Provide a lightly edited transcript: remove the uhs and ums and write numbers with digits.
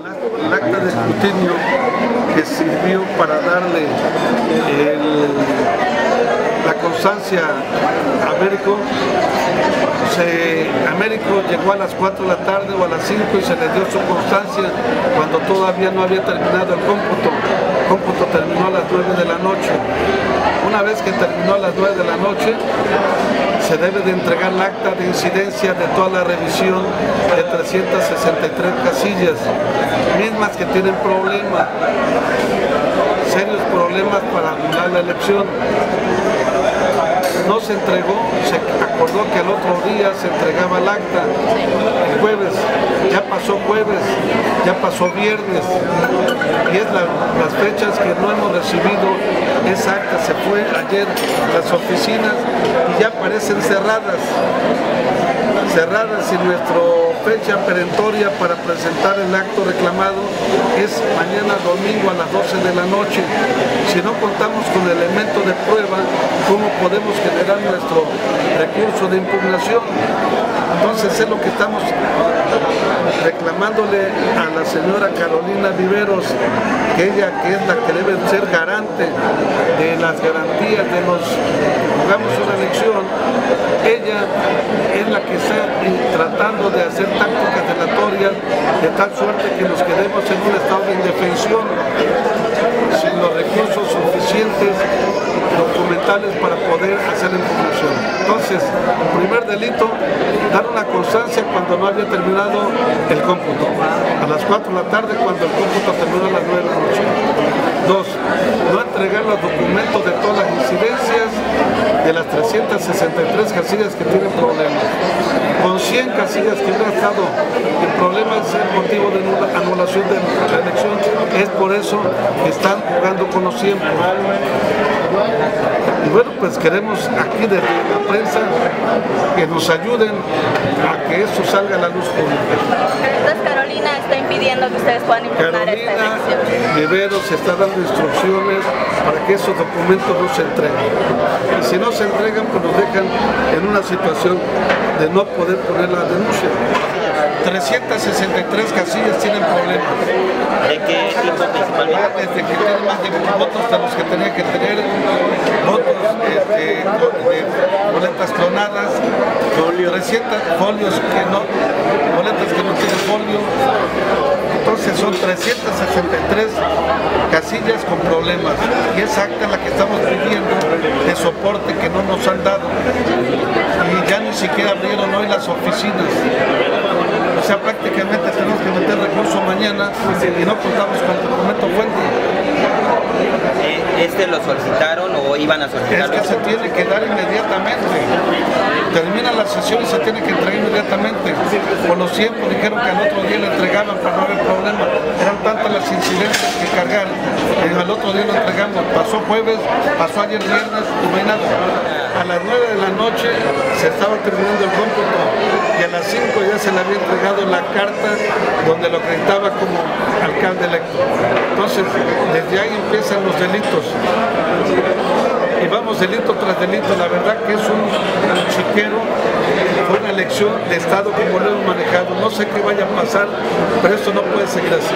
El acta de escrutinio que sirvió para darle la constancia a Américo, Américo llegó a las 4 de la tarde o a las 5 y se le dio su constancia cuando todavía no había terminado el cómputo. El cómputo terminó a las 9 de la noche. Una vez que terminó a las 9 de la noche, se debe de entregar el acta de incidencia de toda la revisión de 363 casillas, mismas que tienen problemas, serios problemas para anular la elección. No se entregó, se acordó que al otro día se entregaba el acta, el jueves, ya pasó jueves, ya pasó viernes, y es las fechas que no hemos recibido. Esa acta se fue ayer a las oficinas y ya aparecen cerradas y nuestra fecha perentoria para presentar el acto reclamado es mañana domingo a las 12 de la noche. Si no contamos con elemento de prueba, ¿cómo podemos generar nuestro recurso de impugnación? Entonces es lo que estamos reclamándole a la señora Carolina Viveros, que ella, que es la que debe ser garante de las garantías de los que jugamos una elección, ella es la que está tratando de hacer tácticas delatorias de tal suerte que nos quedemos en un estado de indefensión sin los recursos suficientes documentales para poder hacer la impugnación. Entonces, el primer delito, dar una constancia cuando no había terminado el cómputo, a las 4 de la tarde cuando el cómputo terminó a las 9 de la noche. 2. No entregar los documentos de todas las incidencias de las 363 casillas que tienen problemas. Con 100 casillas que hubieran estado en problemas es el motivo de anulación de la elección. Es por eso que están jugando con los tiempos. Y bueno, pues queremos aquí desde la prensa que nos ayuden a que esto salga a la luz pública. Entonces Carolina está impidiendo que ustedes puedan impugnar esta elección. Carolina Viveros está dando instrucciones para que esos documentos no se entreguen. Y si no se entregan, pues nos dejan en una situación de no poder poner la denuncia. 363 casillas tienen problemas. ¿De qué tipo principalmente? Desde que tienen más de votos hasta los que tenían que tener, votos de boletas clonadas, 300 folios que no, boletas que no tienen folio. Entonces son 363 casillas con problemas y esa acta es la que estamos pidiendo de soporte que no nos han dado y ya ni siquiera abrieron hoy las oficinas. O sea, prácticamente tenemos que meter recursos mañana y no contamos con el documento fuente. ¿Lo solicitaron o iban a solicitarlo? Es que se tiene que dar inmediatamente. Termina la sesión y se tiene que entregar inmediatamente. Por los tiempos dijeron que al otro día le entregaban para no haber problema. Eran tantas las incidencias que cargar. Al otro día lo entregamos. Pasó jueves, pasó ayer viernes y no hay nada. A las 9 de la noche se estaba terminando el cómputo y a las 5 ya se le había entregado la carta donde lo acreditaba como alcalde electo. Entonces, desde ahí empiezan los delitos. Y vamos delito tras delito. La verdad que es un chiquero, fue una elección de Estado como lo hemos manejado. No sé qué vaya a pasar, pero esto no puede seguir así.